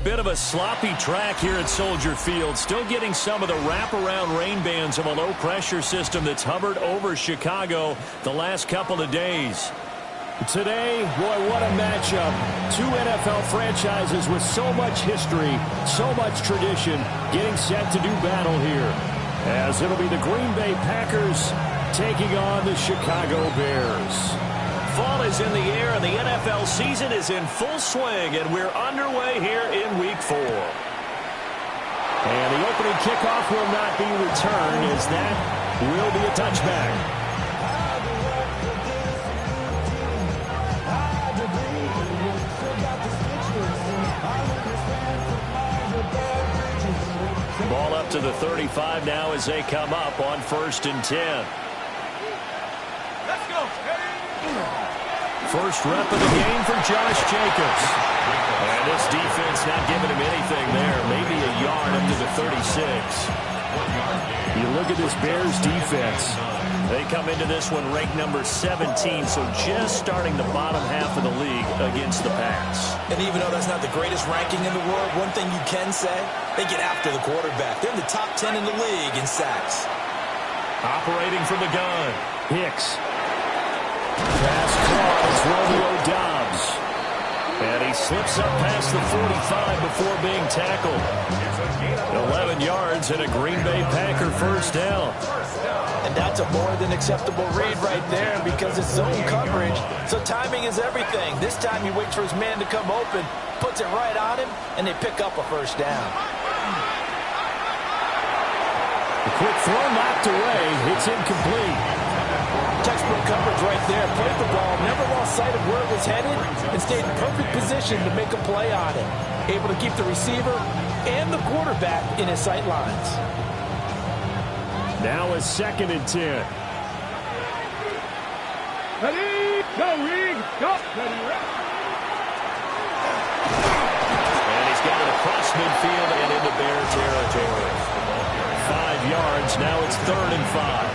Bit of a sloppy track here at Soldier Field. Still getting some of the wraparound rain bands of a low-pressure system that's hovered over Chicago the last couple of days. Today, boy, what a matchup. Two NFL franchises with so much history, so much tradition, getting set to do battle here. As it'll be the Green Bay Packers taking on the Chicago Bears. Fall is in the air, and the NFL season is in full swing, and we're underway here in Week 4. And the opening kickoff will not be returned, as that will be a touchback. Ball up to the 35 now as they come up on 1st and 10. Let's go. First rep of the game for Josh Jacobs. And this defense not giving him anything there. Maybe a yard up to the 36. You look at this Bears defense. They come into this one ranked number 17, so just starting the bottom half of the league against the pass. And even though that's not the greatest ranking in the world, one thing you can say, they get after the quarterback. They're in the top 10 in the league in sacks. Operating from the gun, Hicks. Pass caught, Romeo Doubs. And he slips up past the 45 before being tackled. 11 yards and a Green Bay Packer first down. And that's a more than acceptable read right there because it's zone coverage. So timing is everything. This time he waits for his man to come open, puts it right on him, and they pick up a first down. A quick throw knocked away. It's incomplete. Textbook coverage right there. Played the ball, never lost sight of where it was headed, and stayed in perfect position to make a play on it. Able to keep the receiver and the quarterback in his sight lines. Now a 2nd and 10. Ready, go, Reed, go. Ready, And he's got it across midfield and into Bear territory. 5 yards, now it's 3rd and 5.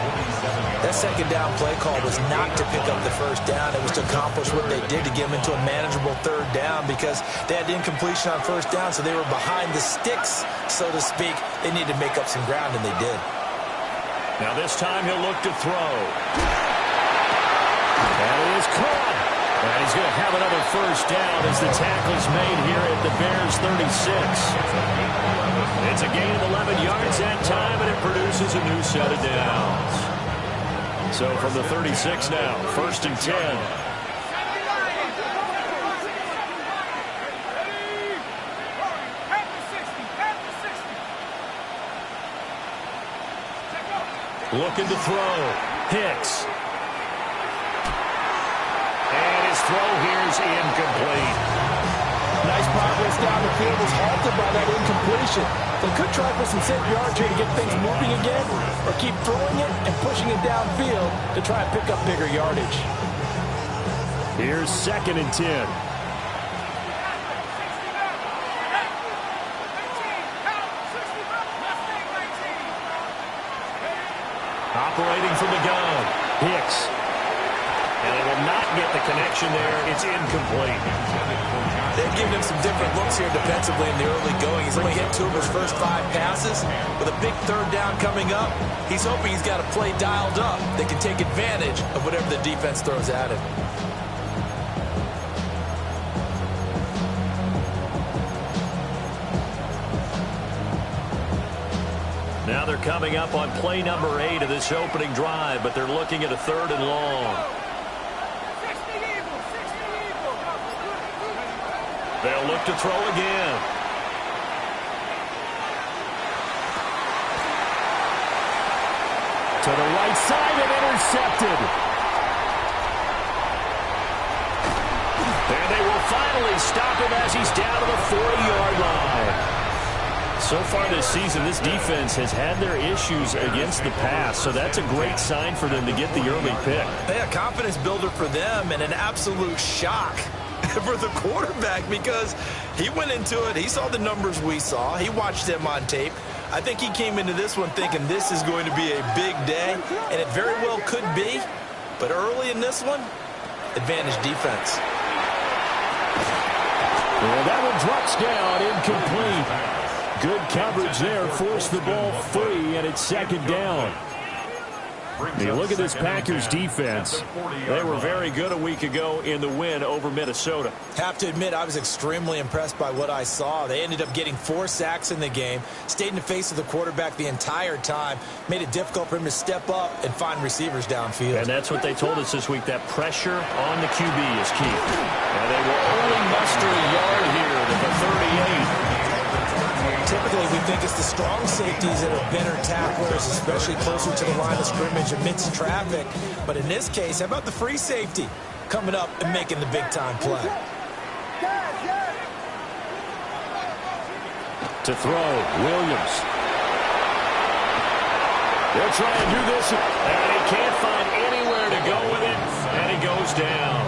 That second down play call was not to pick up the first down. It was to accomplish what they did to get them into a manageable 3rd down because they had incompletion on 1st down, so they were behind the sticks, so to speak. They needed to make up some ground, and they did. Now this time he'll look to throw. And it is caught. And he's going to have another first down as the tackle's made here at the Bears 36. It's a gain of 11 yards that time, and it produces a new set of downs. So from the 36 now, 1st and 10. Looking to throw. Hicks. And his throw here is incomplete. Nice progress down the field was halted by that incompletion. They could try for some safe yards here to get things moving again, or keep throwing it and pushing it downfield to try and pick up bigger yardage. Here's 2nd and 10. Operating from the gun. Hicks. And they will not get the connection there. It's incomplete. They've given him some different looks here defensively in the early going. He's only hit 2 of his first 5 passes. With a big third down coming up, he's hoping he's got a play dialed up that can take advantage of whatever the defense throws at him. Now they're coming up on play number 8 of this opening drive, but they're looking at a 3rd and long. They'll look to throw again. To the right side and intercepted. And they will finally stop him as he's down to the 40-yard line. So far this season, this defense has had their issues against the pass, so that's a great sign for them to get the early pick. Yeah, confidence builder for them and an absolute shock for the quarterback because he went into it. He saw the numbers we saw. He watched them on tape. I think he came into this one thinking this is going to be a big day, and it very well could be. But early in this one, advantage defense. Well, that one drops down, incomplete. Good coverage there, forced the ball free, and it's 2nd down. You look at this Packers defense. They were very good a week ago in the win over Minnesota. Have to admit, I was extremely impressed by what I saw. They ended up getting 4 sacks in the game, stayed in the face of the quarterback the entire time, made it difficult for him to step up and find receivers downfield. And that's what they told us this week, that pressure on the QB is key. And they will only muster a yard here at the 38. Typically, we think it's the strong safeties that are better tacklers, especially closer to the line of scrimmage amidst traffic. But in this case, how about the free safety coming up and making the big-time play? To throw, Williams. They'll try and do this, and he can't find anywhere to go with it, and he goes down.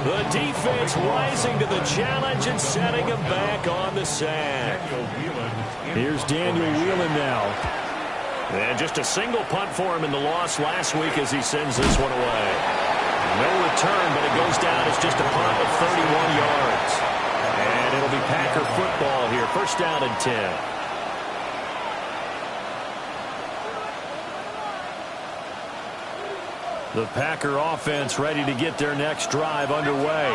The defense rising to the challenge and setting him back on the sack. Here's Daniel Whelan now. And just a single punt for him in the loss last week as he sends this one away. No return, but it goes down as just a punt of 31 yards. And it'll be Packer football here. 1st down and 10. The Packer offense ready to get their next drive underway.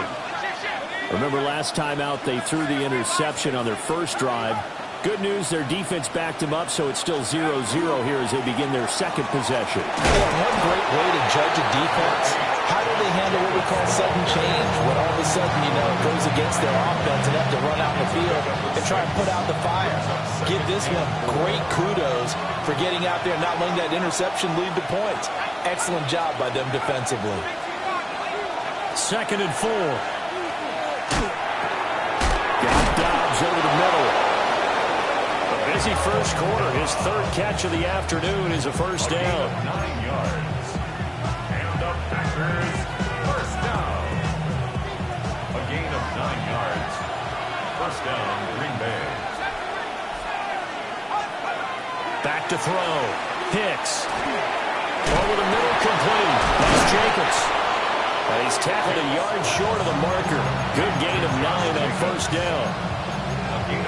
Remember last time out they threw the interception on their first drive. Good news, their defense backed them up, so it's still 0-0 here as they begin their 2nd possession. Yeah, one great way to judge a defense. How do they handle what we call sudden change? When all of a sudden, you know, it goes against their offense and have to run out in the field and try and put out the fire. Give this one great kudos for getting out there and not letting that interception lead to points. Excellent job by them defensively. 2nd and 4. Got Dobbs over the middle. A busy first quarter. His 3rd catch of the afternoon is a 1st down. 9 yards. And the Packers, 1st down. A gain of 9 yards. 1st down, Green Bay. Back to throw. Hicks. Over the middle, complete. That's Jacobs. And he's tackled a yard short of the marker. Good gain of 9 on 1st down.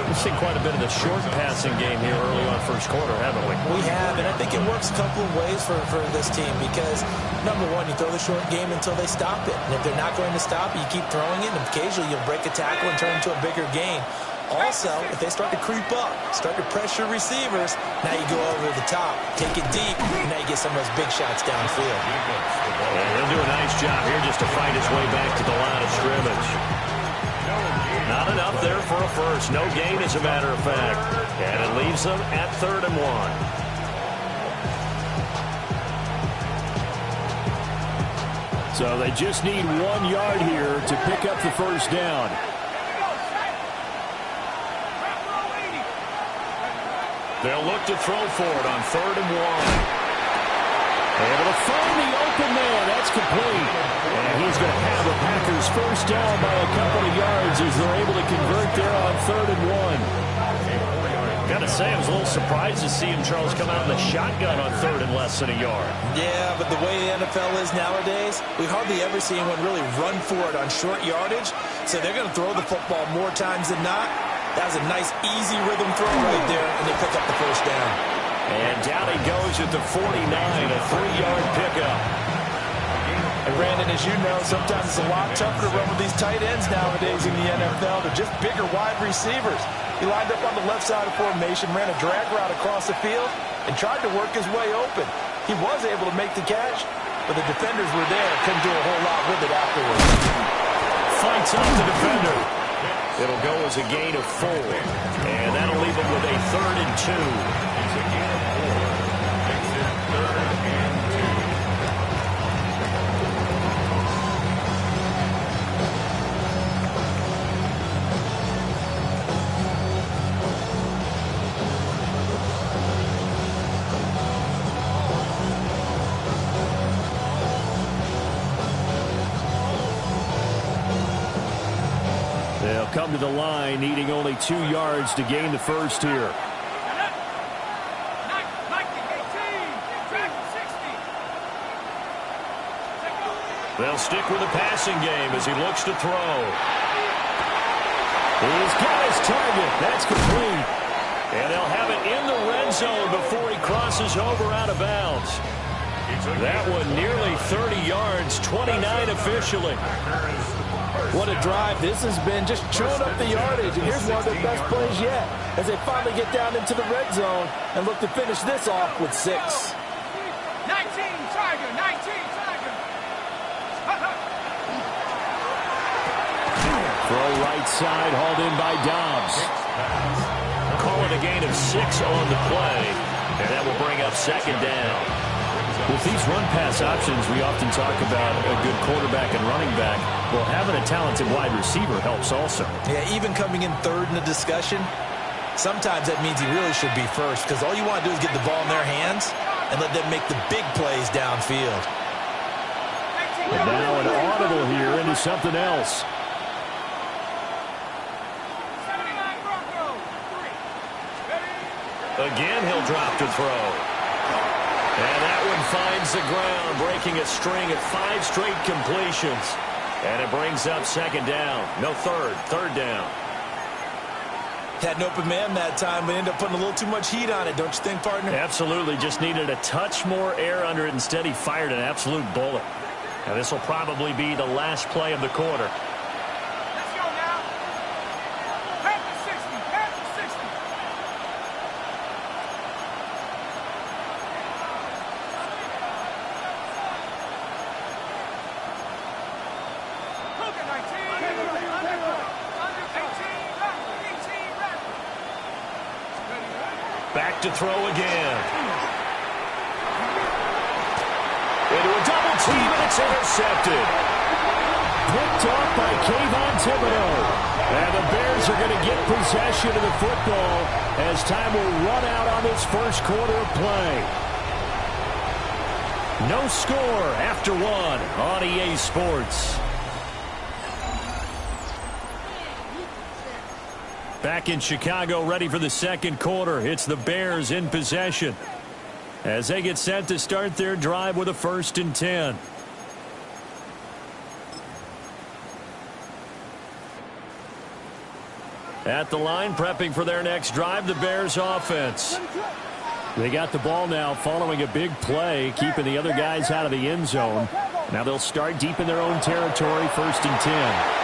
We've seen quite a bit of the short passing game here early on 1st quarter, haven't we? We have, and I think it works a couple of ways for this team because, number one, you throw the short game until they stop it. And if they're not going to stop it, you keep throwing it, and occasionally you'll break a tackle and turn it into a bigger gain. Also, if they start to creep up, start to pressure receivers, now you go over the top, take it deep, and now you get some of those big shots downfield. And he'll do a nice job here just to fight his way back to the line of scrimmage. Not enough there for a first. No gain, as a matter of fact. And it leaves them at 3rd and 1. So they just need 1 yard here to pick up the 1st down. They'll look to throw for it on 3rd and 1. Able to find the open man. That's complete. And he's going to have the Packers 1st down by a couple of yards as they're able to convert there on 3rd and 1. Gotta say, I was a little surprised to see him, Charles, come out in the shotgun on third and less than a yard. Yeah, but the way the NFL is nowadays, we hardly ever see anyone really run for it on short yardage. So they're going to throw the football more times than not. That was a nice, easy rhythm throw right there, and they pick up the first down. And down he goes at the 49, a 3-yard pickup. And Brandon, as you know, sometimes it's a lot tougher to run with these tight ends nowadays in the NFL. They're just bigger wide receivers. He lined up on the left side of formation, ran a drag route across the field, and tried to work his way open. He was able to make the catch, but the defenders were there. Couldn't do a whole lot with it afterwards. Fights off the defender. It'll go as a gain of 4. And that'll leave him with a 3rd and 2. It's a gain of 4. Makes it 3rd and 2. They'll come to the line, needing only 2 yards to gain the first here. They'll stick with the passing game as he looks to throw. He's got his target. That's complete. And they'll have it in the red zone before he crosses over out of bounds. That one nearly 30 yards, 29 officially. What a drive this has been, just chewing up the yardage. And here's one of their best plays yet as they finally get down into the red zone and look to finish this off with 6. 19 Tiger, 19 Tiger. Throw right side, hauled in by Dobbs. Call it a gain of 6 on the play, and that will bring up 2nd down. With these run-pass options, we often talk about a good quarterback and running back. Well, having a talented wide receiver helps also. Yeah, even coming in 3rd in the discussion, sometimes that means he really should be first because all you want to do is get the ball in their hands and let them make the big plays downfield. And now an audible here into something else. Again, he'll drop to throw. And that one finds the ground, breaking a string of 5 straight completions. And it brings up 2nd down. No, 3rd down. Had an open man that time, but ended up putting a little too much heat on it, don't you think, partner? Absolutely. Just needed a touch more air under it. Instead, he fired an absolute bullet. Now, this will probably be the last play of the quarter. Let's go now. Half to 60, half to 60. Look at 19. Under 18. Back to throw again. Into a double team, and it's intercepted. Picked off by Kayvon Thibodeau. And the Bears are going to get possession of the football as time will run out on this first quarter of play. No score after 1 on EA Sports. Back in Chicago, ready for the second quarter. It's the Bears in possession as they get set to start their drive with a 1st and 10. At the line, prepping for their next drive, the Bears offense. They got the ball now following a big play, keeping the other guys out of the end zone. Now they'll start deep in their own territory, 1st and 10.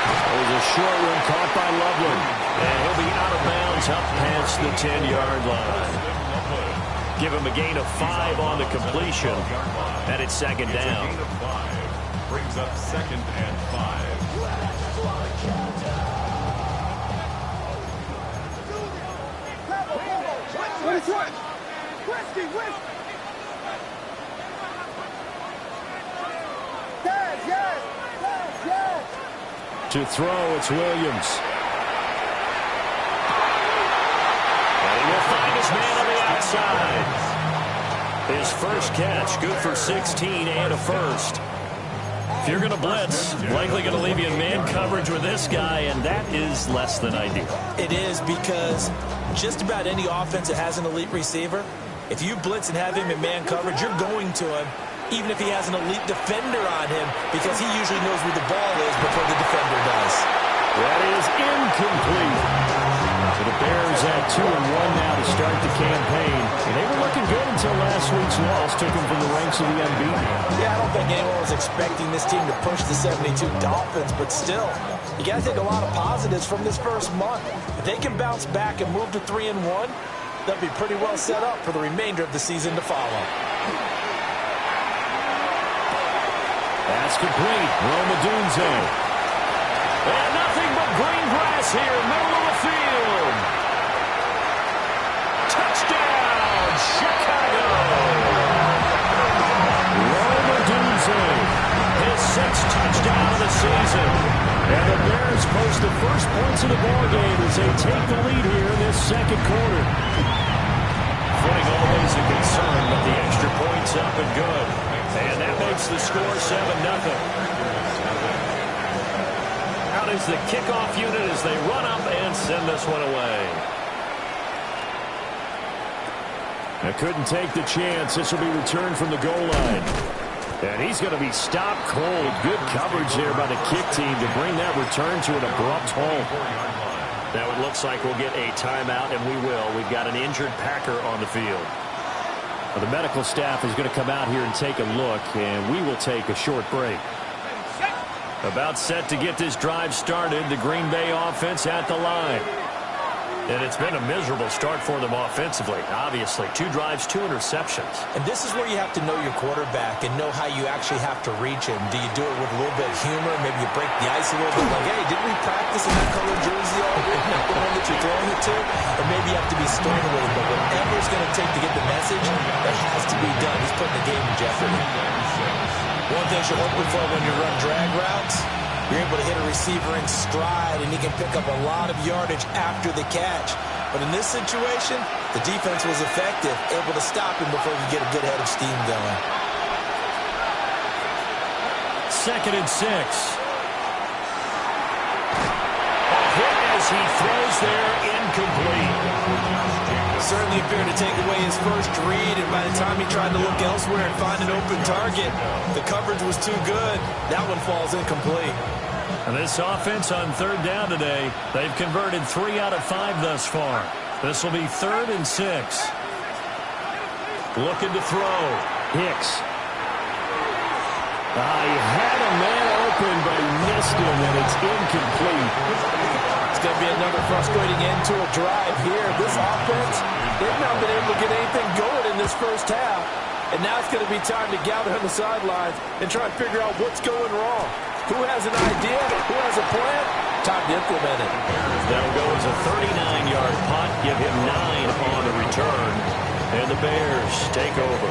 There's a short one caught by Loveland. And he'll be out of bounds up past the 10-yard line. Give him a gain of 5 on the completion. And it's 2nd down. Gain of 5 brings up 2nd and 5. To throw, it's Williams. And he will find his man on the outside. His first catch, good for 16 and a 1st. If you're going to blitz, likely going to leave you in man coverage with this guy, and that is less than ideal. It is, because just about any offense that has an elite receiver, if you blitz and have him in man coverage, you're going to him, even if he has an elite defender on him, because he usually knows where the ball is before the defender does. That is incomplete. So the Bears at 2-1 now to start the campaign. And they were looking good until last week's loss took them from the ranks of the unbeaten. Yeah, I don't think anyone was expecting this team to push the 72 Dolphins, but still, you got to take a lot of positives from this first month. If they can bounce back and move to 3-1, they'll be pretty well set up for the remainder of the season to follow. That's complete. Roma Dunze. And nothing but green grass here, middle of the field. Touchdown, Chicago. Roma Dunze, his sixth touchdown of the season. And the Bears post the first points of the ballgame as they take the lead here in this second quarter. Footing always a concern, but the extra point's up and good. And that makes the score 7-0. Out is the kickoff unit as they run up and send this one away. They couldn't take the chance. This will be returned from the goal line. And he's going to be stopped cold. Good coverage there by the kick team to bring that return to an abrupt halt. Now it looks like we'll get a timeout, and we will. We've got an injured Packer on the field. Well, the medical staff is going to come out here and take a look, and we will take a short break. About set to get this drive started, the Green Bay offense at the line. And it's been a miserable start for them offensively, obviously. 2 drives, 2 interceptions. And this is where you have to know your quarterback and know how you actually have to reach him. Do you do it with a little bit of humor? Maybe you break the ice a little bit, like, hey, didn't we practice in that colored jersey all week? Not the one that you're throwing it to? Or maybe you have to be stern with him. But whatever it's going to take to get the message, that has to be done. He's putting the game in jeopardy. One thing you're hoping for when you run drag routes, you're able to hit a receiver in stride, and he can pick up a lot of yardage after the catch. But in this situation, the defense was effective, able to stop him before he could get a good head of steam going. 2nd and 6. A hit as he throws there, incomplete. Certainly appeared to take away his first read, and by the time he tried to look elsewhere and find an open target, the coverage was too good. That one falls incomplete. And this offense on 3rd down today, they've converted 3 out of 5 thus far. This will be 3rd and 6. Looking to throw. Hicks. He had a man open, but he missed him, and it's incomplete. It's going to be another frustrating end to a drive here. This offense, they've not been able to get anything going in this first half. And now it's going to be time to gather on the sidelines and try and figure out what's going wrong. Who has an idea? Who has a plan? Time to implement it. That'll go as a 39-yard punt. Give him 9 on the return. And the Bears take over.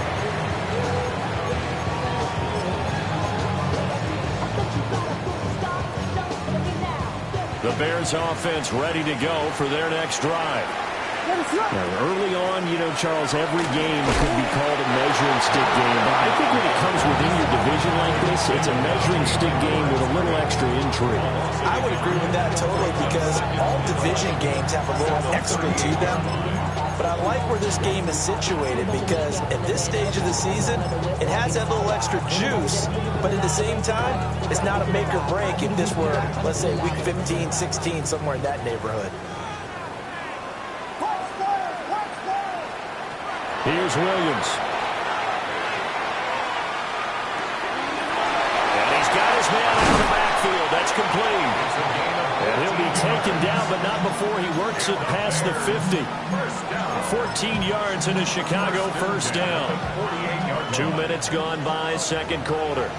The Bears offense ready to go for their next drive. Now, early on, Charles, every game could be called a measuring stick game. But I think when it comes within your division like this, it's a measuring stick game with a little extra intrigue. I would agree with that totally, because all division games have a little extra to them. But I like where this game is situated, because at this stage of the season, it has that little extra juice, but at the same time, it's not a make or break if this were, let's say, week 15, 16, somewhere in that neighborhood. Here's Williams. And he's got his man out of the backfield. That's complete. And he'll be taken down, but not before he works it past the 50. 14 yards in a Chicago first down. 2 minutes gone by, second quarter.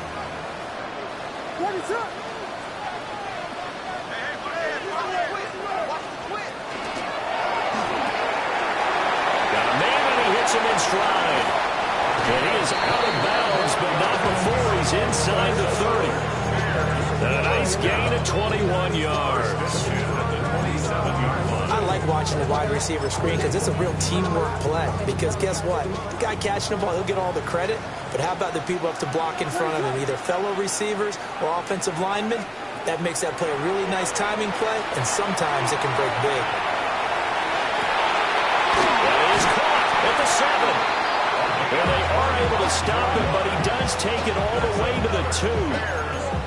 Him in stride. And he is out of bounds, but not before he's inside the 30. And a nice gain of 21 yards. I like watching the wide receiver screen because it's a real teamwork play. Because guess what? The guy catching the ball, he'll get all the credit. But how about the people up to block in front of him, either fellow receivers or offensive linemen? That makes that play a really nice timing play, and sometimes it can break big. That is caught at the 7. And they are able to stop him, but he does take it all the way to the 2.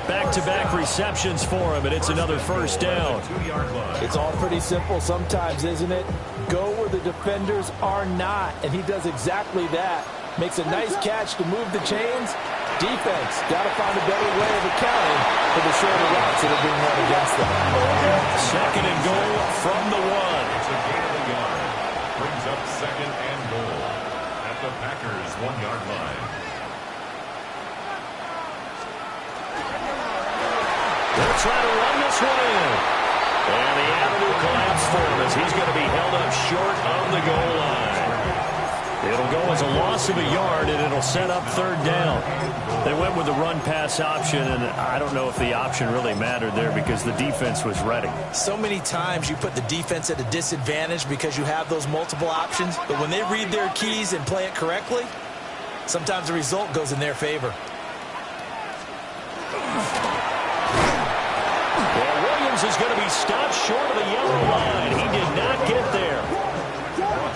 Back-to-back receptions for him, and it's another first down. It's all pretty simple sometimes, isn't it? Go where the defenders are not, and he does exactly that. Makes a nice catch to move the chains. Defense, got to find a better way of accounting for the shorter routes that are being run against them. Second and goal from the 1. It's a gain of a yard. Brings up second and goal at the Packers' 1-yard line. They'll try to run this one in. And the avenue collapsed for him as he's going to be held up short of the goal line. It'll go as a loss of a yard, and it'll set up third down. They went with the run-pass option, and I don't know if the option really mattered there because the defense was ready. So many times you put the defense at a disadvantage because you have those multiple options, but when they read their keys and play it correctly, sometimes the result goes in their favor. Well, Williams is going to be stopped short of the yellow line. He did not get there.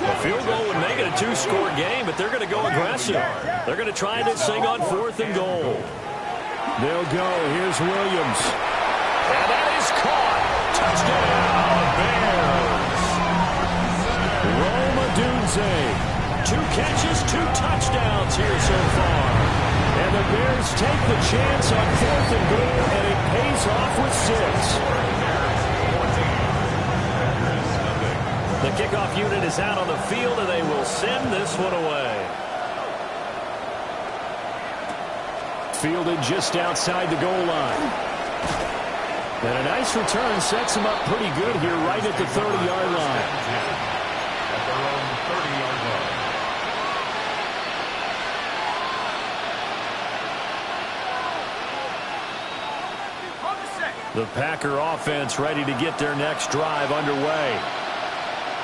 A field goal would make it a 2-score game, but they're going to go aggressive. They're going to try this thing on 4th and goal. They'll go. Here's Williams. And that is caught. Touchdown, Bears. Rome Odunze. 2 catches, 2 touchdowns here so far. And the Bears take the chance on 4th and goal, and it pays off with 6. The kickoff unit is out on the field, and they will send this one away. Fielded just outside the goal line. And a nice return sets him up pretty good here right at the 30-yard line. At their own 30-yard line. The Packer offense ready to get their next drive underway.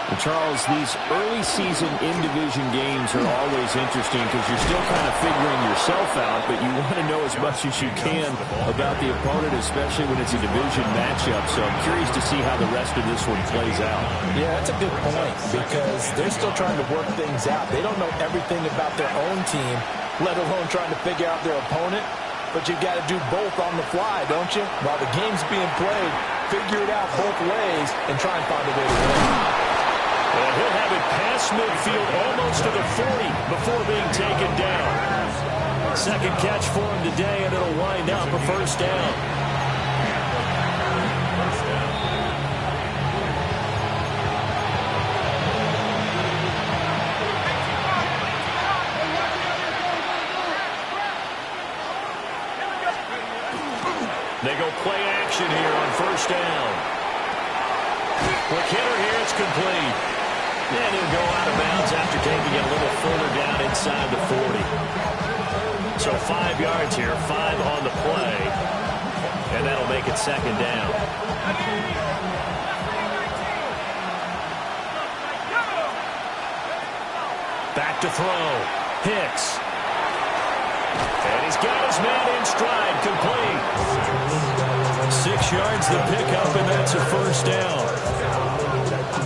And Charles, these early season in-division games are always interesting because you're still kind of figuring yourself out, but you want to know as much as you can about the opponent, especially when it's a division matchup. So I'm curious to see how the rest of this one plays out. Yeah, that's a good point because they're still trying to work things out. They don't know everything about their own team, let alone trying to figure out their opponent. But you've got to do both on the fly, don't you? While the game's being played, figure it out both ways and try and find a way to win. And he'll have it past midfield almost to the 40 before being taken down. Second catch for him today, and it'll wind up a first down. They go play action here on first down. Quick hitter here, it's complete. And he'll go out of bounds after taking it a little further down inside the 40. So 5 yards here, 5 on the play. And that'll make it second down. Back to throw. Hicks. And he's got his man in stride, complete. 6 yards the pickup, and that's a first down.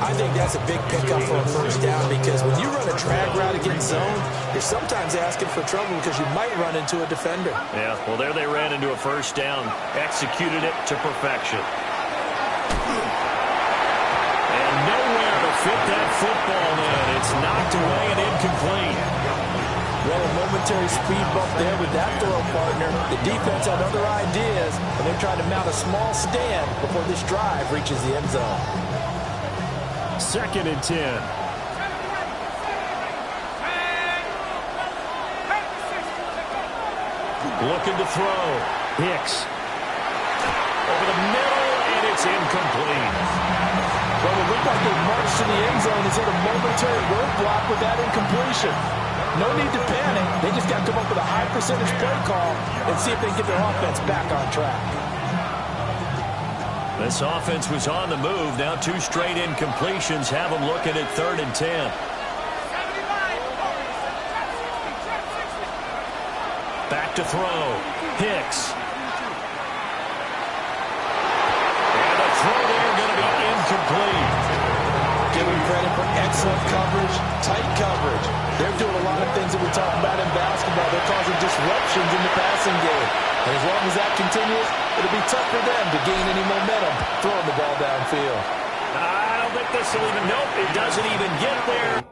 I think that's a big pickup for a first down because when you run a drag route against zone, you're sometimes asking for trouble because you might run into a defender. Yeah, well, there they ran into a first down, executed it to perfection. And nowhere to fit that football in. It's knocked away and incomplete. Well, a momentary speed bump there with that throw partner. The defense had other ideas, and they're trying to mount a small stand before this drive reaches the end zone. Second and 10. Looking to throw. Hicks. Over the middle, and it's incomplete. Well, it looked like they marched to the end zone and hit a momentary roadblock with that incompletion. No need to panic. They just got to come up with a high percentage play call and see if they can get their offense back on track. This offense was on the move. Now 2 straight incompletions have them looking at 3rd and 10. Back to throw. Hicks. And a throw there going to be incomplete. Give them credit for excellent coverage, tight coverage. They're doing a lot of things that we talk about in basketball. They're causing disruptions in the passing game. And as long as that continues, it'll be tough for them to gain any momentum throwing the ball downfield. I don't think this will even, nope, it doesn't even get there.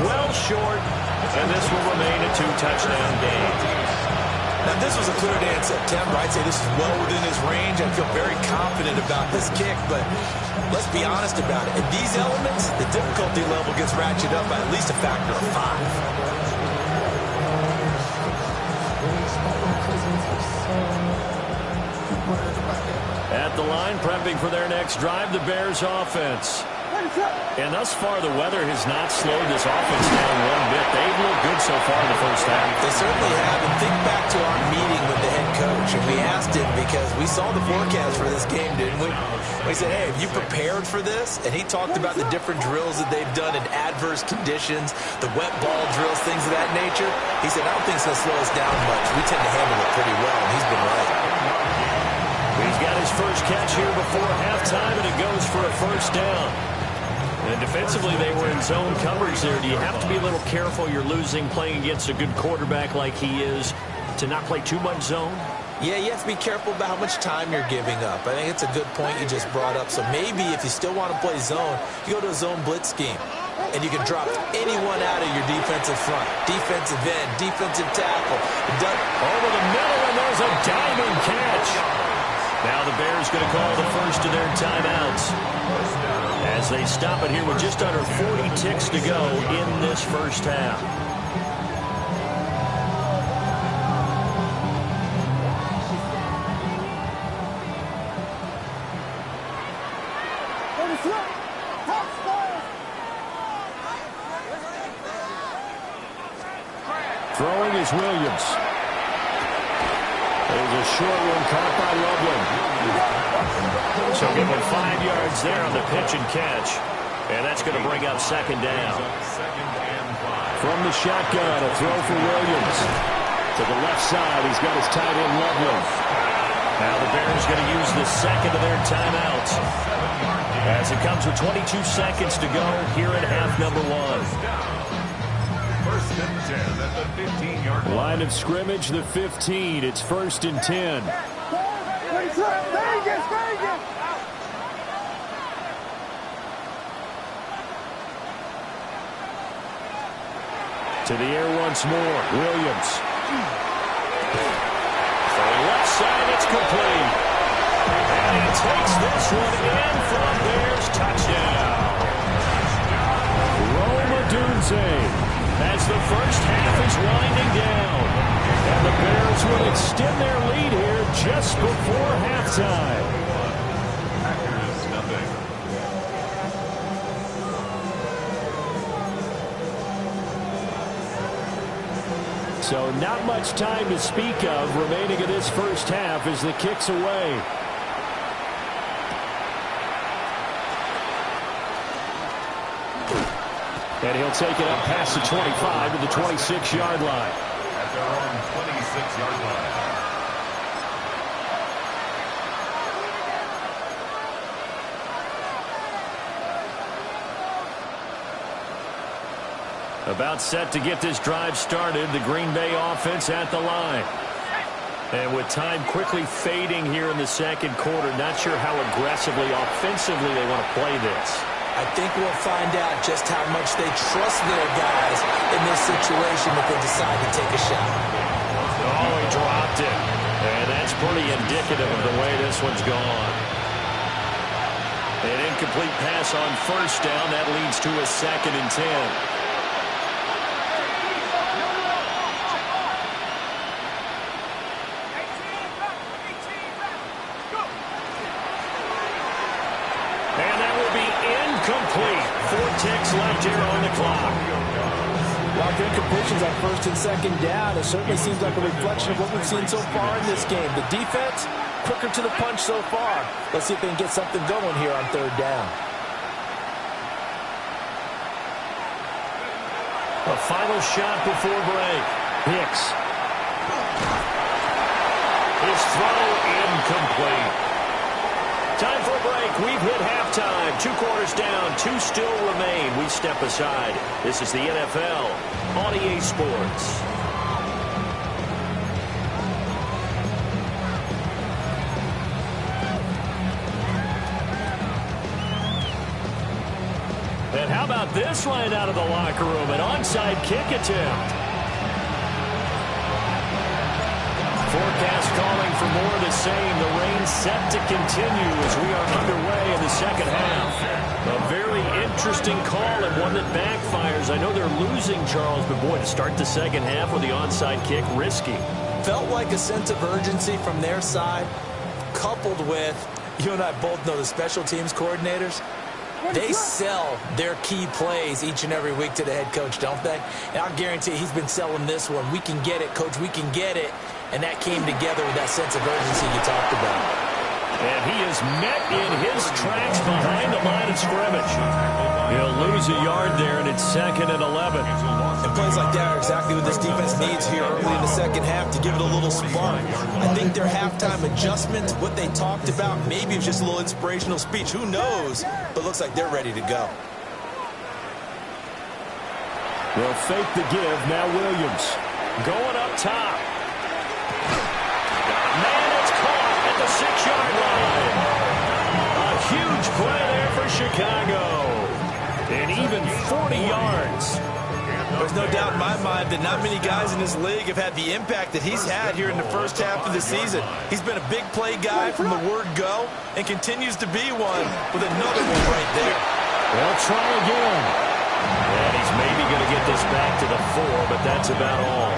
Well short, and this will remain a 2-touchdown game. Now, this was a clear answer. Tim, I'd say this is well within his range. I feel very confident about this kick, but let's be honest about it. In these elements, the difficulty level gets ratcheted up by at least a factor of 5. At the line, prepping for their next drive, the Bears offense. And thus far, the weather has not slowed this offense down one bit. They've looked good so far in the first half. They certainly have. And think back to our meeting with the head coach, and we asked him because we saw the forecast for this game, didn't we? We said, hey, have you prepared for this? And he talked about the different drills that they've done in adverse conditions, the wet ball drills, things of that nature. He said, I don't think it's going to slow us down much. We tend to handle it pretty well, and he's been right. He's got his first catch here before halftime, and it goes for a first down. And defensively, they were in zone coverage there. Do you have to be a little careful? You're losing playing against a good quarterback like he is to not play too much zone? Yeah, you have to be careful about how much time you're giving up. I think it's a good point you just brought up. So maybe if you still want to play zone, you go to a zone blitz scheme. And you can drop anyone out of your defensive front. Defensive end, defensive tackle. Over the middle, and there's a diving catch. Now the Bears going to call the first of their timeouts as they stop it here with just under 40 ticks to go in this first half. Throwing is Williams. There's a short one caught by Loveland. So give him 5 yards there on the pitch and catch. And that's going to bring up second down. From the shotgun, a throw for Williams. To the left side, he's got his tight end Loveland. Now the Bears going to use the second of their timeouts. As it comes with 22 seconds to go here at half number 1. First and 10 at the 15-yard line. Line of scrimmage, the 15. It's first and 10. To the air once more. Williams. For the left side, it's complete. And he takes this one in from Bears touchdown. Roma Dunze. As the first half is winding down. And the Bears will extend their lead here just before halftime. Packers nothing. So not much time to speak of remaining in this first half as the kick's away. And he'll take it up past the 25 to the 26-yard line. At their own 26-yard line. About set to get this drive started, the Green Bay offense at the line. And with time quickly fading here in the second quarter, not sure how aggressively, offensively they want to play this. I think we'll find out just how much they trust their guys in this situation if they decide to take a shot. dropped it. And that's pretty indicative of the way this one's gone. An incomplete pass on first down. That leads to a 2nd and 10. And that will be incomplete. 4 ticks left here on the clock. Locked incompletions on 1st and 2nd down. It certainly seems like a reflection of what we've seen so far in this game. The defense, quicker to the punch so far. Let's see if they can get something going here on 3rd down. A final shot before break. Hicks. His throw incomplete. Time for a break. We've hit halftime. 2 quarters down. 2 still remain. We step aside. This is the NFL on EA Sports. And how about this line out of the locker room? An onside kick attempt. Forecast calling for more of the same. The rain set to continue as we are underway in the 2nd half. A very interesting call and one that backfires. I know they're losing, Charles, but boy, to start the 2nd half with the onside kick, risky. Felt like a sense of urgency from their side, coupled with, you and I both know the special teams coordinators. They sell their key plays each and every week to the head coach, don't they? And I'll guarantee he's been selling this one. We can get it, coach, we can get it. And that came together with that sense of urgency you talked about. And he is met in his tracks behind the line of scrimmage. He'll lose a yard there, and it's 2nd and 11. And plays like that are exactly what this defense needs here early in the 2nd half to give it a little spark. I think their halftime adjustment, what they talked about, maybe it was just a little inspirational speech. Who knows? But looks like they're ready to go. They'll fake the give. Now Williams going up top. Man, it's caught at the 6-yard line. A huge play there for Chicago. And even 40 yards. There's no doubt in my mind that not many guys in this league have had the impact that he's had here in the 1st half of the season. He's been a big play guy from the word go and continues to be one with another one right there. They'll try again. And he's maybe going to get this back to the 4, but that's about all.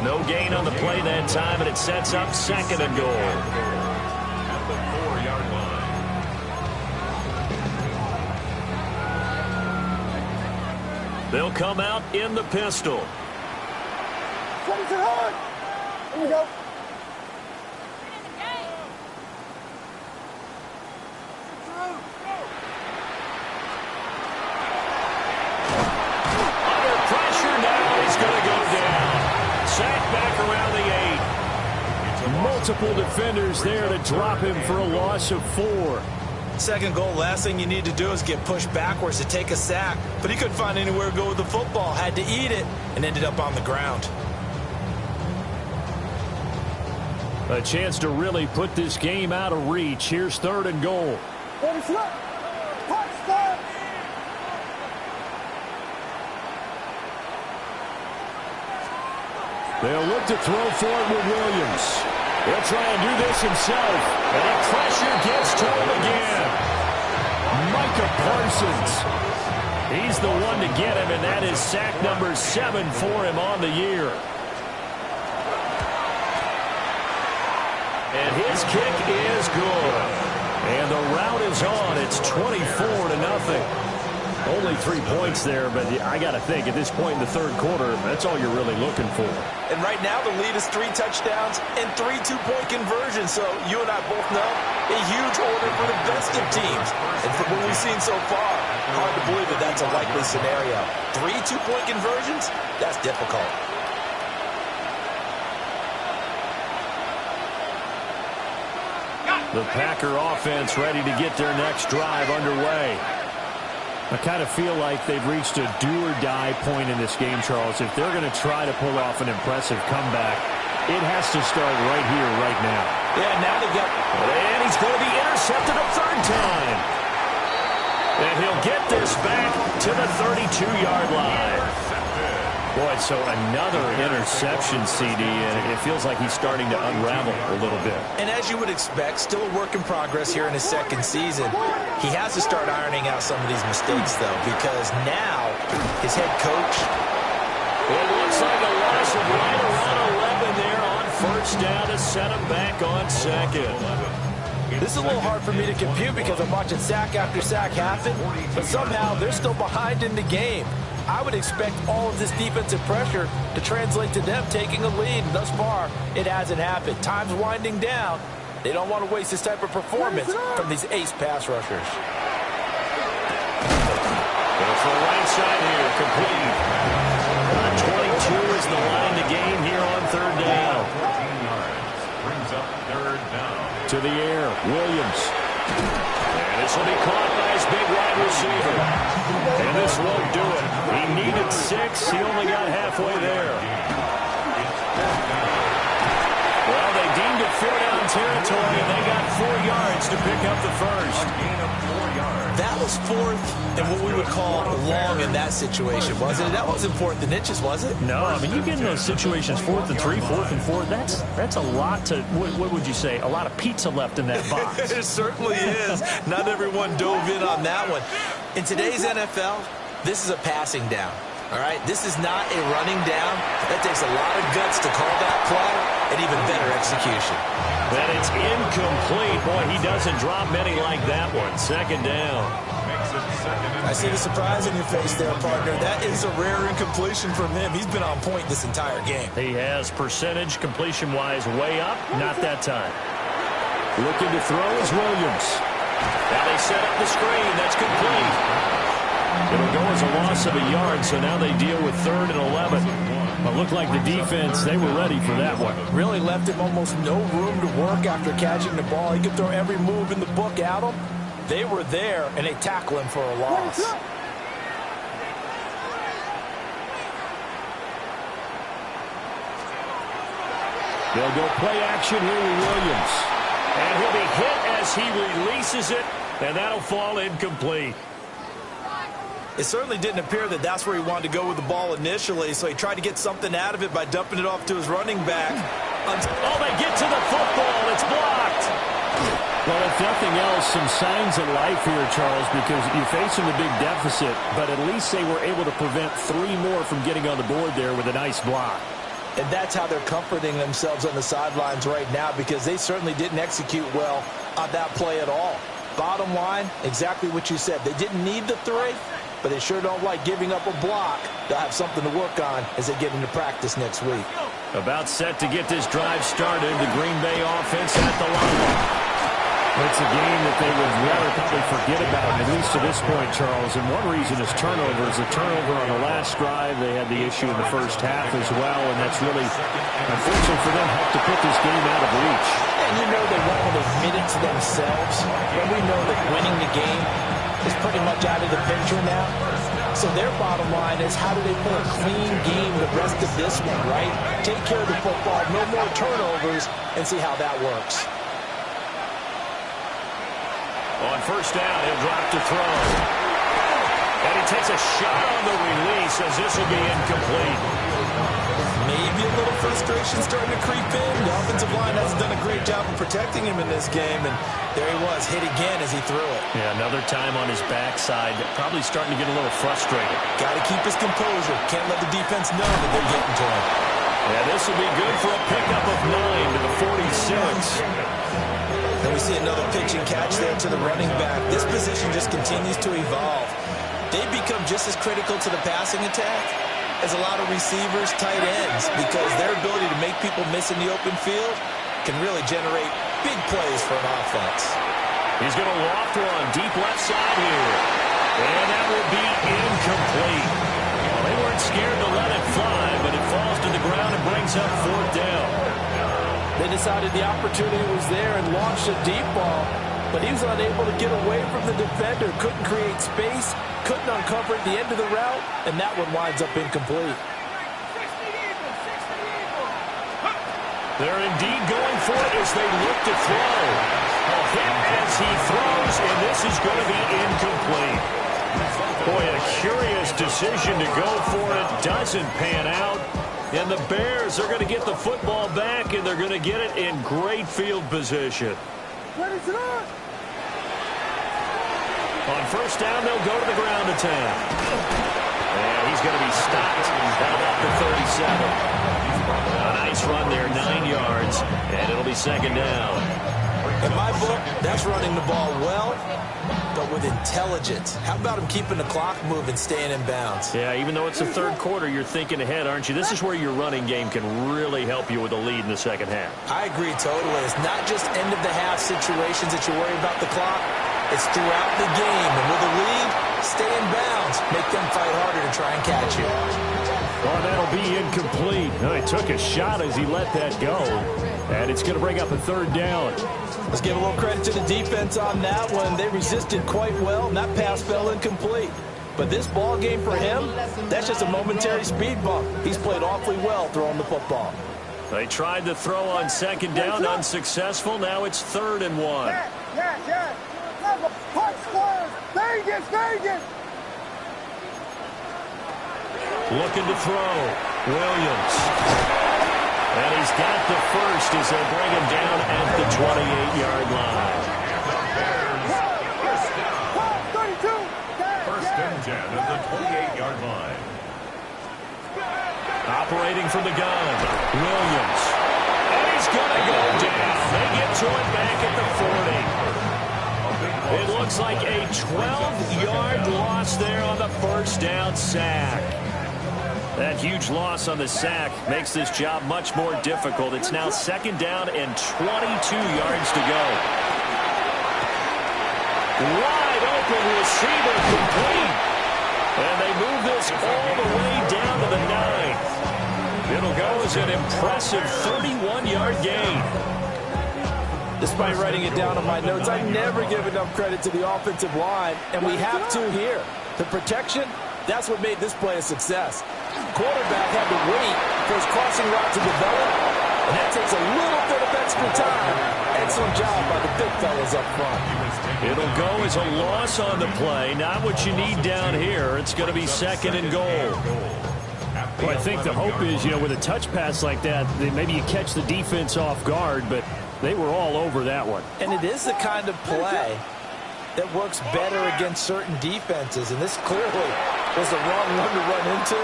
No gain on the play that time, and it sets up 2nd and goal. At the 4-yard line. They'll come out in the pistol. Here we go. Under pressure now, he's going to go down. Sacked back around the 8. Multiple defenders there to drop him for a loss of 4. 2nd goal, last thing you need to do is get pushed backwards to take a sack. But he couldn't find anywhere to go with the football. Had to eat it and ended up on the ground. A chance to really put this game out of reach. Here's 3rd and goal. They'll look to throw for it with Williams. He'll try and do this himself. And the pressure gets to him again. Micah Parsons. He's the one to get him, and that is sack number 7 for him on the year. And his kick is good. And the route is on. It's 24-0. Only 3 points there, but I got to think at this point in the 3rd quarter, that's all you're really looking for. And right now the lead is 3 touchdowns and 3 two-point conversions. So you and I both know a huge order for the best of teams. And from what we've seen so far, hard to believe that that's a likely scenario. 3 two-point conversions? That's difficult. The Packer offense ready to get their next drive underway. I kind of feel like they've reached a do-or-die point in this game, Charles. If they're going to try to pull off an impressive comeback, it has to start right here, right now. Yeah, now they've got... And he's going to be intercepted a 3rd time. And he'll get this back to the 32-yard line. Boy, so another interception, CD, and it feels like he's starting to unravel a little bit. And as you would expect, still a work in progress here in his second season. He has to start ironing out some of these mistakes, though, because now his head coach... It looks like a loss of right around 11 there on first down to set him back on second. This is a little hard for me to compute because I'm watching sack after sack happen, but somehow they're still behind in the game. I would expect all of this defensive pressure to translate to them taking a lead. Thus far, it hasn't happened. Time's winding down. They don't want to waste this type of performance from these ace pass rushers. Goes for the right side here, complete. 22 is the line to gain here on third down. 14 yards. Brings up third down. To the air, Williams. And this will be caught by his big wide receiver. And this won't do it. He needed 6. He only got halfway there. Well, they deemed it four down territory, and they got 4 yards to pick up the first. A gain of 4 yards. That was fourth and what we would call long in that situation, wasn't it? That wasn't fourth and inches, was it? No, I mean, you get in those situations, 4th and 3, 4th and 4, that's a lot to, what would you say, a lot of pizza left in that box. It certainly is. Not everyone dove in on that one. In today's NFL, this is a passing down. All right, this is not a running down. That takes a lot of guts to call that play and even better execution. And it's incomplete. Boy, he doesn't drop many like that one. Second down. Makes it second and I see the surprise in your face there, partner. That is a rare incompletion from him. He's been on point this entire game. He has percentage completion-wise way up. Not that time. Looking to throw is Williams. Now they set up the screen. That's complete. It'll go as a loss of a yard, so now they deal with 3rd and 11. It looked like the defense, they were ready for that one. Really left him almost no room to work after catching the ball. He could throw every move in the book at him. They were there, and they tackle him for a loss. They'll go play action here with Williams. And he'll be hit as he releases it, and that'll fall incomplete. It certainly didn't appear that that's where he wanted to go with the ball initially, so he tried to get something out of it by dumping it off to his running back. Oh, they get to the football. It's blocked. Well, if nothing else, some signs of life here, Charles, because you're facing a big deficit, but at least they were able to prevent 3 more from getting on the board there with a nice block. And that's how they're comforting themselves on the sidelines right now, because they certainly didn't execute well on that play at all. Bottom line, exactly what you said. They didn't need the 3, but they sure don't like giving up a block. They'll have something to work on as they get into practice next week. About set to get this drive started. The Green Bay offense at the line. It's a game that they would rather probably forget about, at least to this point, Charles. And one reason is turnovers. A turnover on the last drive. They had the issue in the first half as well, and that's really, unfortunately for them, helped to put this game out of reach. And you know they won't admit it to themselves, but we know that winning the game is pretty much out of the picture now. So their bottom line is, how do they play a clean game the rest of this one, right? Take care of the football, no more turnovers, and see how that works. On first down, he'll drop to throw. And he takes a shot on the release as this will be incomplete. Maybe a little frustration starting to creep in. The offensive line hasn't done a great job of protecting him in this game, and there he was, hit again as he threw it. Yeah, another time on his backside, probably starting to get a little frustrated. Got to keep his composure. Can't let the defense know that they're getting to him. Yeah, this will be good for a pickup of 9 to the 46. And we see another pitch and catch there to the running back. This position just continues to evolve. They've become just as critical to the passing attack as a lot of receivers, tight ends, because their ability to make people miss in the open field can really generate big plays for an offense. He's going to loft one deep left side here. And that will be incomplete. Well, they weren't scared to let it fly, but it falls to the ground and brings up 4th down. They decided the opportunity was there and launched a deep ball, but he was unable to get away from the defender, couldn't create space, couldn't uncover at the end of the route, and that one winds up incomplete. They're indeed going for it as they look to throw. A hit as he throws, and this is going to be incomplete. Boy, a curious decision to go for it. Doesn't pan out. And the Bears are going to get the football back, and they're going to get it in great field position. On first down, they'll go to the ground attack. And he's going to be stopped down at the 37. A nice run there, 9 yards, and it'll be second down. In my book, that's running the ball well, but with intelligence. How about him keeping the clock moving, staying in bounds? Yeah, even though it's the third quarter, you're thinking ahead, aren't you? This is where your running game can really help you with a lead in the second half. I agree totally. It's not just end-of-the-half situations that you worry about the clock. It's throughout the game. And with a lead, stay in bounds. Make them fight harder to try and catch you. Oh, that'll be incomplete. Oh, he took a shot as he let that go. And it's going to bring up a third down. Let's give a little credit to the defense on that one. They resisted quite well, and that pass fell incomplete. But this ball game for him, that's just a momentary speed bump. He's played awfully well throwing the football. They tried to throw on second down, unsuccessful. Now it's 3rd and 1. Yeah. Punch square. Vegas. Looking to throw. Williams. And he's got the first as they bring him down at the 28-yard line. First and 10 at the 28-yard line. Operating from the gun. Williams. And he's going to go down. They get to it back at the 40. It looks like a 12-yard loss there on the first down sack. That huge loss on the sack makes this job much more difficult. It's now second down and 22 yards to go. Wide open receiver complete. And they move this all the way down to the 9. It'll go as an impressive 31-yard gain. Despite writing it down on my notes, I never give enough credit to the offensive line, and we have to here. The protection, that's what made this play a success. Quarterback had to wait for his crossing route to develop, and that takes a little bit of extra time. Excellent job by the big fellas up front. It'll go as a loss on the play. Not what you need down here. It's going to be second and goal. Well, I think the hope is, with a touch pass like that, maybe you catch the defense off guard, but they were all over that one. And it is the kind of play that works better against certain defenses, and this clearly was the wrong one to run into.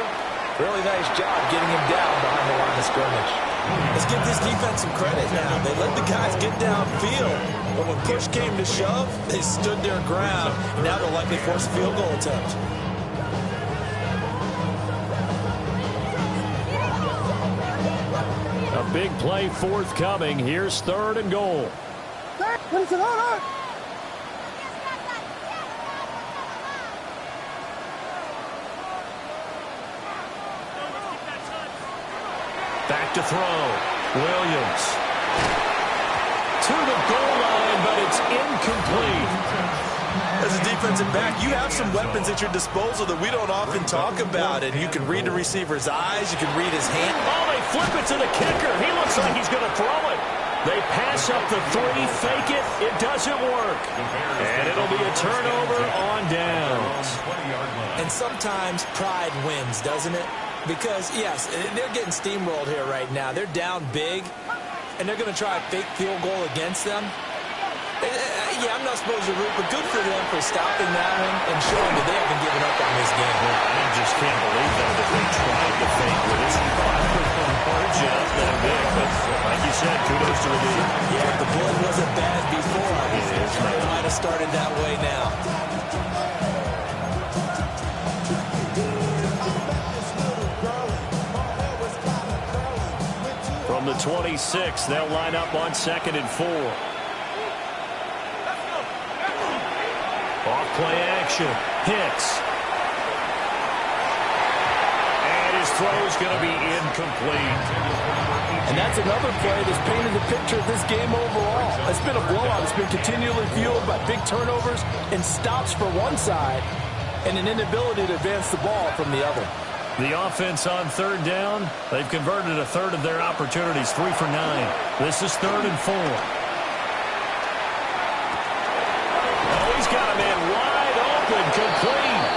Really nice job getting him down behind the line of scrimmage. Let's give this defense some credit now. They let the guys get downfield, but when push came to shove, they stood their ground. Now they'll likely force a field goal attempt. A big play forthcoming. Here's 3rd and goal. Back to throw. Williams. To the goal line, but it's incomplete. As a defensive back, you have some weapons at your disposal that we don't often talk about. And you can read the receiver's eyes. You can read his hand. Oh, they flip it to the kicker. He looks like he's going to throw it. They pass up the 3, fake it. It doesn't work. And it'll be a turnover on downs. And sometimes pride wins, doesn't it? Because, yes, they're getting steamrolled here right now. They're down big, and they're going to try a fake field goal against them. Yeah, I'm not supposed to root, but good for them for stopping that one and showing that they haven't given up on this game. I just can't believe that they tried to fake with his margin up that big. But like you said, kudos to the league. Yeah, the blood wasn't bad before. It might have started that way now. From the 26, they'll line up on 2nd and 4. Off play action. Hits. And his throw's going to be incomplete. And that's another play that's painted the picture of this game overall. It's been a blowout. It's been continually fueled by big turnovers and stops for one side and an inability to advance the ball from the other. The offense on 3rd down, they've converted a third of their opportunities, 3 for 9. This is 3rd and 4. Oh, he's got a man wide open, complete.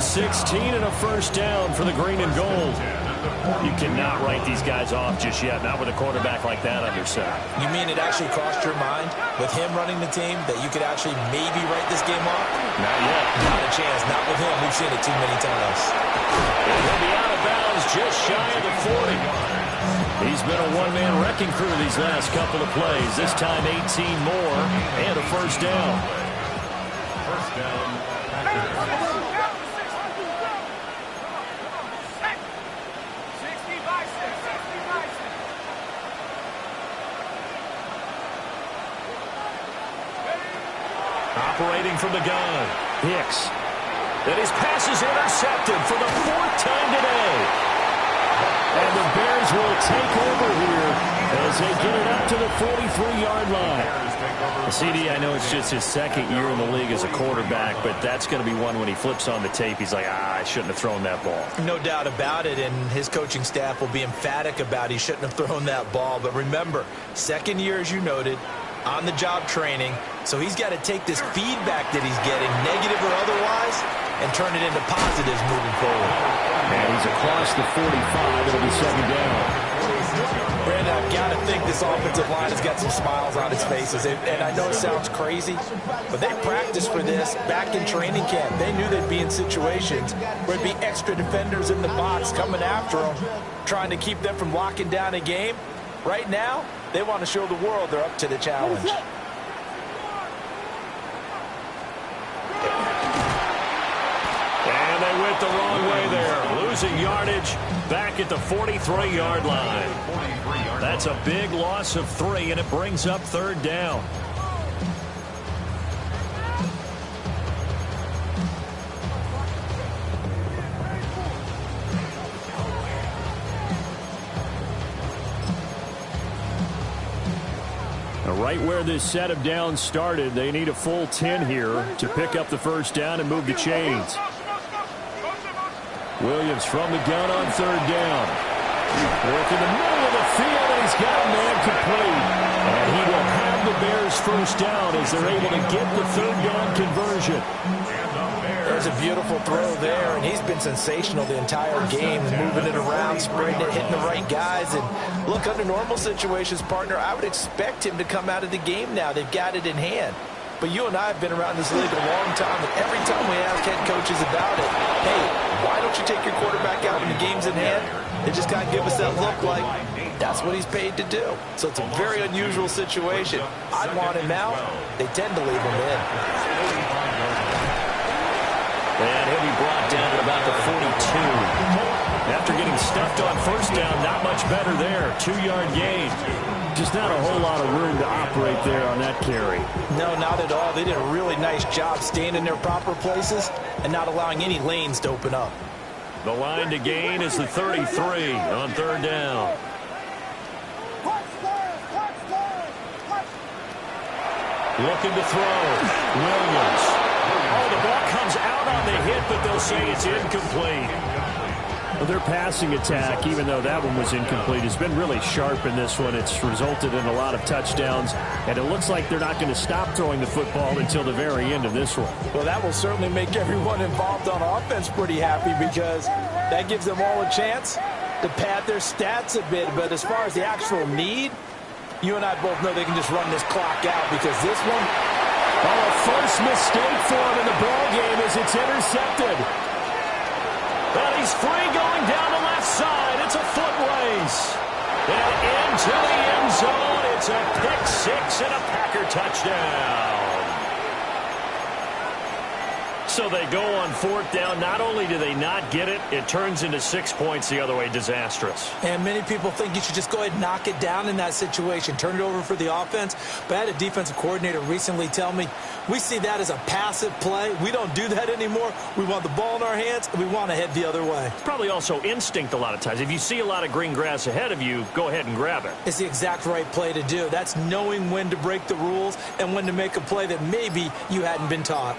16 and a first down for the green and gold. You cannot write these guys off just yet, not with a quarterback like that under center. You mean it actually crossed your mind with him running the team that you could actually maybe write this game off? Not yet. Not a chance. Not with him. We've seen it too many times. And he'll be out of bounds just shy of the 40. He's been a one-man wrecking crew these last couple of plays. This time 18 more and a first down. First down. Operating from the gun, Hicks. And his pass is intercepted for the 4th time today. And the Bears will take over here as they get it up to the 43-yard line. CD, I know it's just his 2nd year in the league as a quarterback, but that's going to be one when he flips on the tape. He's like, I shouldn't have thrown that ball. No doubt about it, and his coaching staff will be emphatic about he shouldn't have thrown that ball. But remember, 2nd year, as you noted, on-the-job training, so he's got to take this feedback that he's getting, negative or otherwise, and turn it into positives moving forward. And he's across the 45. It'll be 2nd down. Brandon, I've got to think this offensive line has got some smiles on its faces. And I know it sounds crazy, but they practiced for this back in training camp. They knew they'd be in situations where there'd be extra defenders in the box coming after them, trying to keep them from locking down a game. Right now, they want to show the world they're up to the challenge. And they went the wrong way there. Losing yardage back at the 43-yard line. That's a big loss of 3, and it brings up 3rd down. Right where this set of downs started, they need a full 10 here to pick up the first down and move the chains. Williams from the gun on 3rd down. Work in the middle of the field, and he's got a man complete. And he will have the Bears first down as they're able to get the 3rd down conversion. There's a beautiful throw there, and he's been sensational the entire game, moving it around, spreading it, hitting the right guys. And look, under normal situations, partner, I would expect him to come out of the game now. They've got it in hand. But you and I have been around this league a long time, and every time we ask head coaches about it, hey, why don't you take your quarterback out when the game's in hand? They just kind of give us that look like that's what he's paid to do. So it's a very unusual situation. I'd want him out. They tend to leave him in. And he'll be brought down to about the 42. After getting stuffed on first down, not much better there. 2-yard gain. Just not a whole lot of room to operate there on that carry. No, not at all. They did a really nice job staying in their proper places and not allowing any lanes to open up. The line to gain is the 33 on 3rd down. Looking to throw. Williams. Oh, the ball comes out on the hit, but they'll say it's incomplete. Well, their passing attack, even though that one was incomplete, has been really sharp in this one. It's resulted in a lot of touchdowns, and it looks like they're not going to stop throwing the football until the very end of this one. Well, that will certainly make everyone involved on offense pretty happy because that gives them all a chance to pad their stats a bit. But as far as the actual need, you and I both know they can just run this clock out because this one, a first mistake for him in the ball game as it's intercepted. And he's free going down the left side. It's a foot race. And into the end zone. It's a pick 6 and a Packer touchdown. So they go on 4th down. Not only do they not get it, it turns into 6 points the other way. Disastrous. And many people think you should just go ahead and knock it down in that situation. Turn it over for the offense. But I had a defensive coordinator recently tell me, we see that as a passive play. We don't do that anymore. We want the ball in our hands, and we want to head the other way. Probably also instinct a lot of times. If you see a lot of green grass ahead of you, go ahead and grab it. It's the exact right play to do. That's knowing when to break the rules and when to make a play that maybe you hadn't been taught.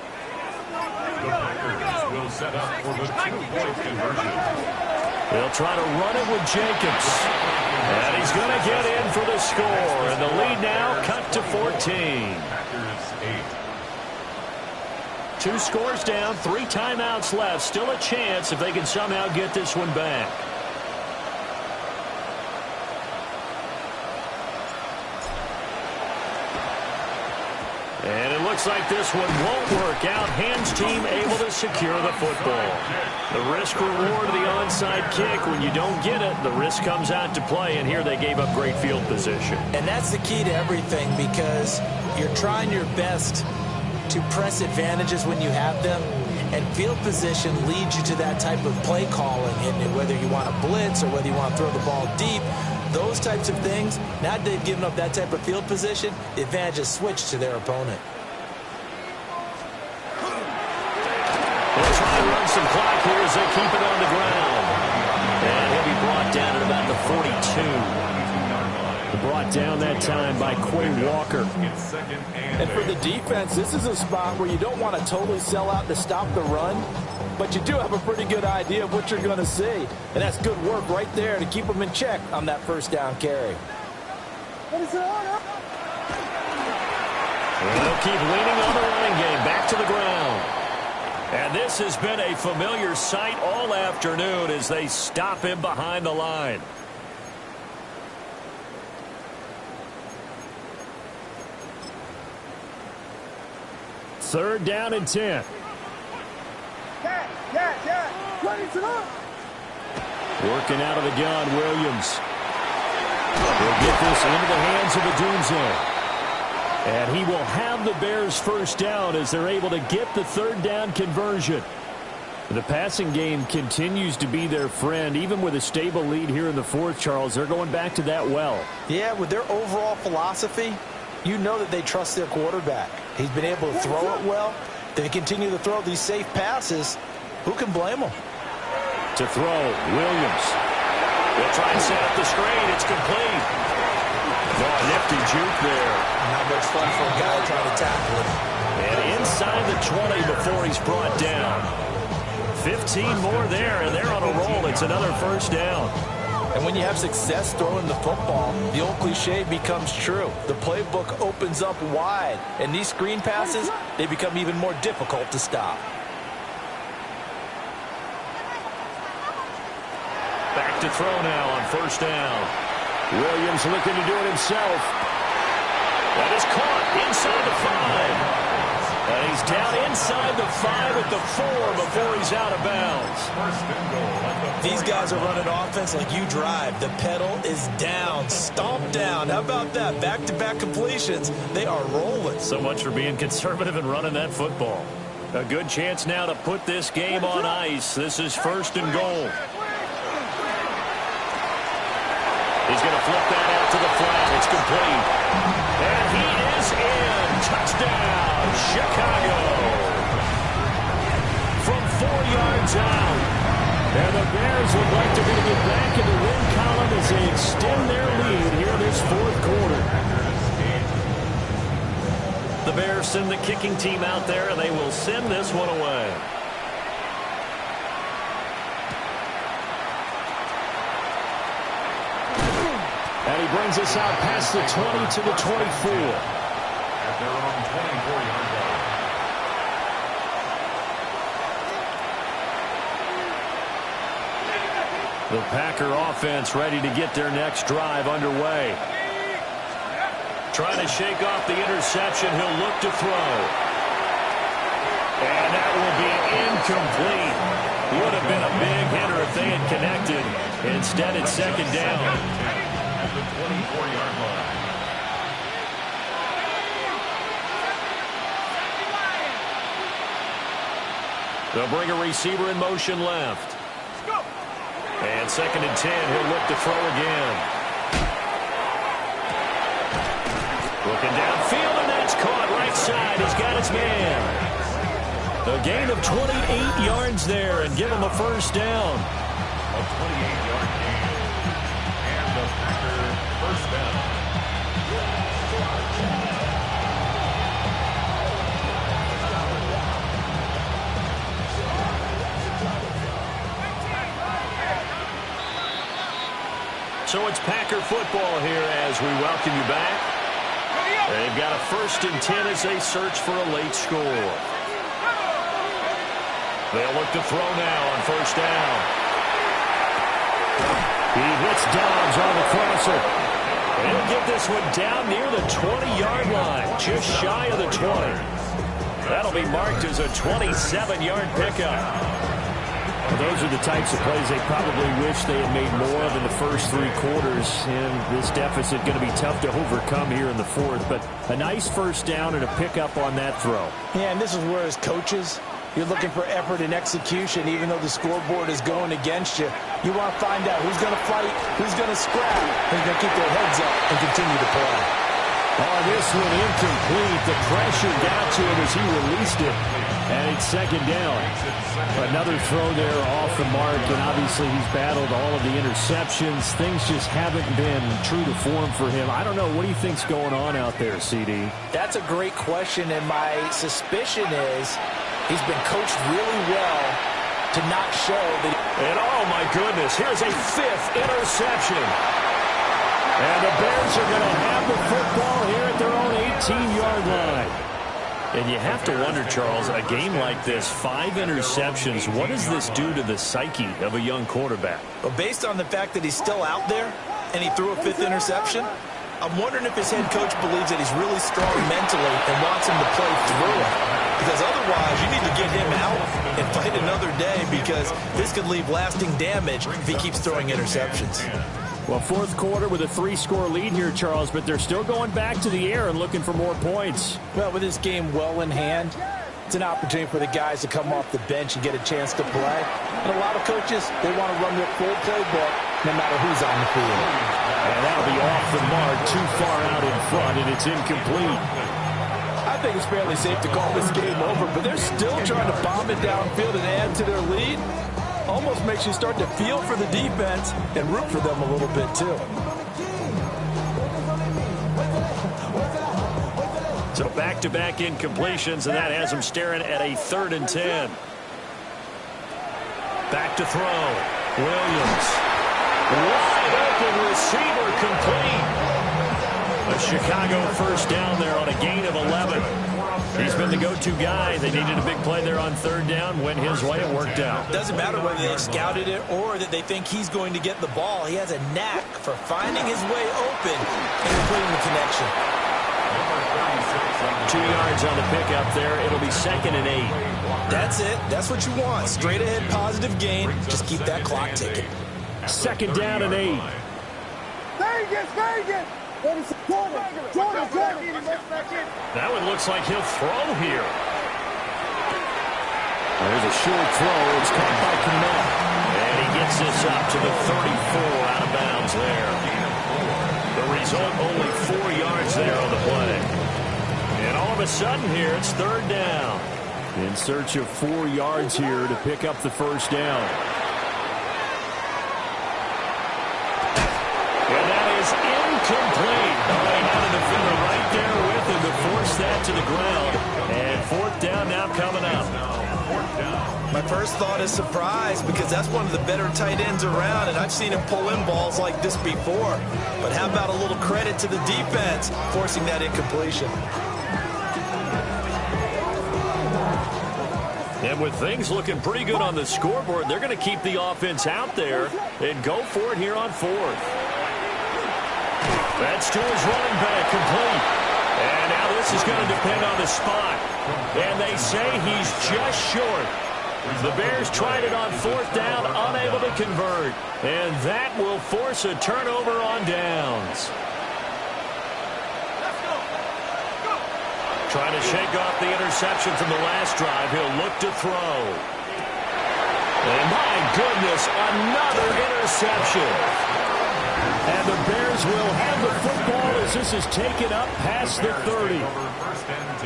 The Packers will set up for the 2-point conversion. They'll try to run it with Jacobs. And he's going to get in for the score. And the lead now cut to 14. Packers 8. 2 scores down, 3 timeouts left. Still a chance if they can somehow get this one back. And it looks like this one won't work out. Hands team able to secure the football. The risk reward of the onside kick. When you don't get it, the risk comes out to play. And here they gave up great field position. And that's the key to everything, because you're trying your best to press advantages when you have them. And field position leads you to that type of play calling. And whether you want to blitz or whether you want to throw the ball deep, those types of things, now that they've given up that type of field position, the advantage is switched to their opponent. They'll try to run some clock here as they keep it on the ground. And he'll be brought down at about the 42. Brought down that time by Quay Walker. And for the defense, this is a spot where you don't want to totally sell out to stop the run, but you do have a pretty good idea of what you're going to see. And that's good work right there to keep them in check on that first down carry. They'll keep leaning on the running game. Back to the ground. And this has been a familiar sight all afternoon as they stop him behind the line. Third down and 10. Working out of the gun, Williams. He'll get this into the hands of the Dunze. And he will have the Bears first down as they're able to get the third down conversion. The passing game continues to be their friend. Even with a stable lead here in the fourth, Charles, they're going back to that well. Yeah, with their overall philosophy, you know that they trust their quarterback. He's been able to throw it well. They continue to throw these safe passes. Who can blame them? To throw, Williams. They'll try and set up the screen. It's complete. Oh, nifty juke there. Not much fun for a guy trying to tackle him. And inside the 20 before he's brought down. 15 more there, and they're on a roll. It's another first down. And when you have success throwing the football, the old cliche becomes true. The playbook opens up wide, and these screen passes, they become even more difficult to stop. Back to throw now on first down. Williams looking to do it himself. That is caught inside the 5. And he's down inside the 5 at the 4 before he's out of bounds. These guys are running offense like you drive. The pedal is down, stomp down. How about that? Back-to-back completions. They are rolling. So much for being conservative and running that football. A good chance now to put this game on ice. This is first and goal. He's going to flip that out to the flat. It's complete. And he is in. Touchdown, Chicago. From 4 yards out. And the Bears look like they're going to get back in the win column as they extend their lead here in this fourth quarter. The Bears send the kicking team out there, and they will send this one away. And he brings us out past the 20 to the 24. At their own 24-yard line. The Packer offense ready to get their next drive underway. Trying to shake off the interception. He'll look to throw. And that will be incomplete. Would have been a big hitter if they had connected. Instead, it's second down. At the 24-yard line. They'll bring a receiver in motion left. And second and 10, he'll look to throw again. Looking downfield, and that's caught right side. He's got his man. A gain of 28 yards there, and give him a first down. A 28-yard gain. And the Packer first down. So it's Packer football here as we welcome you back. They've got a first and 10 as they search for a late score. They'll look to throw now on first down. He hits Dobbs on the crosser. And he'll get this one down near the 20-yard line, just shy of the 20. That'll be marked as a 27-yard pickup. Well, those are the types of plays they probably wish they had made more of in the first 3 quarters. And this deficit going to be tough to overcome here in the fourth. But a nice first down and a pickup on that throw. Yeah, and this is where as coaches, you're looking for effort and execution, even though the scoreboard is going against you. You want to find out who's going to fight, who's going to scrap, who's going to keep their heads up and continue to play. Oh, this one incomplete. The pressure got to him as he released it. And it's second down. Another throw there off the mark, and obviously he's battled all of the interceptions. Things just haven't been true to form for him. I don't know. What do you think's going on out there, CD? That's a great question, and my suspicion is he's been coached really well to not show that. And oh my goodness, here's a 5th interception. And the Bears are going to have the football here at their own 18-yard line. And you have to wonder, Charles, a game like this, 5 interceptions, what does this do to the psyche of a young quarterback? Well, based on the fact that he's still out there and he threw a 5th interception, I'm wondering if his head coach believes that he's really strong mentally and wants him to play through it. Because otherwise, you need to get him out and fight another day, because this could leave lasting damage if he keeps throwing interceptions. Well, fourth quarter with a 3-score lead here, Charles, but they're still going back to the air and looking for more points. Well, with this game well in hand, it's an opportunity for the guys to come off the bench and get a chance to play. And a lot of coaches, they want to run their full playbook no matter who's on the field. And that'll be off the mark, too far out in front, and it's incomplete. I think it's fairly safe to call this game over, but they're still trying to bomb it downfield and add to their lead. Almost makes you start to feel for the defense and root for them a little bit, too. So back-to-back incompletions, and that has them staring at a 3rd and 10. Back to throw. Williams. Wide open receiver complete. A Chicago first down there on a gain of 11. He's been the go-to guy. They needed a big play there on 3rd down. Went his way. It worked out. Doesn't matter whether they've scouted it or that they think he's going to get the ball. He has a knack for finding his way open and completing the connection. 2 yards on the pickup there. It'll be 2nd and 8. That's it. That's what you want. Straight ahead positive gain. Just keep that clock ticking. 2nd down and 8. Vegas! Jordan! That one looks like he'll throw here. There's a short throw. It's caught by Connell. And he gets this up to the 34, out of bounds there. The result, only 4 yards there on the play. And all of a sudden here, it's 3rd down. In search of 4 yards here to pick up the first down. And that is incomplete. They had a defender right there with him to force that to the ground. And 4th down now coming up. My first thought is surprise, because that's one of the better tight ends around, and I've seen him pull in balls like this before. But how about a little credit to the defense forcing that incompletion? And with things looking pretty good on the scoreboard, they're going to keep the offense out there and go for it here on 4th. That's to his running back, complete. And now this is going to depend on the spot. And they say he's just short. The Bears tried it on 4th down, unable to convert. And that will force a turnover on downs. Trying to shake off the interception from the last drive. He'll look to throw. And my goodness, another interception. And the Bears will have the football as this is taken up past the 30.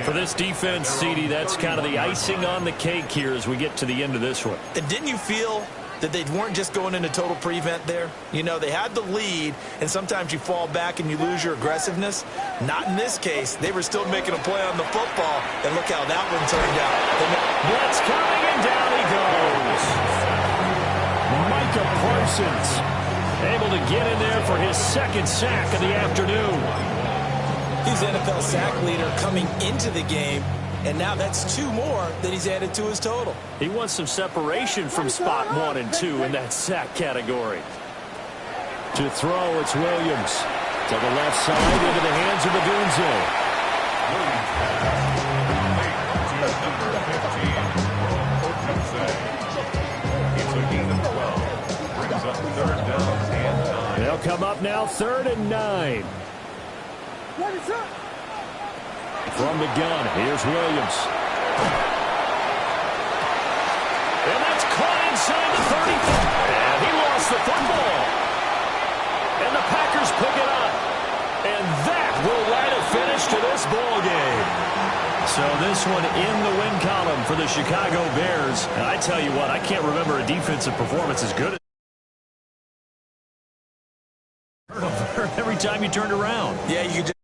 For this defense, CD, that's kind of the icing on the cake here as we get to the end of this one. And didn't you feel that they weren't just going into total prevent there? You know, they had the lead, and sometimes you fall back and you lose your aggressiveness. Not in this case. They were still making a play on the football, and look how that one turned out. Blitz coming, and down he goes. Micah Parsons able to get in there for his 2nd sack of the afternoon. He's NFL sack leader coming into the game, and now that's 2 more that he's added to his total. He wants some separation from spot 1 and 2 in that sack category. To throw, it's Williams. To the left side, into the hands of Odunze. Williams pass. Late to number 15, Odunze. It's a gain of 12. Brings up 3rd down and 9. They'll come up now 3rd and 9. From the gun, here's Williams. And that's caught inside the 30. And he lost the football. And the Packers pick it up. And that will write a finish to this ball game. So this one in the win column for the Chicago Bears. And I tell you what, I can't remember a defensive performance as good as every time you turned around. Yeah, you just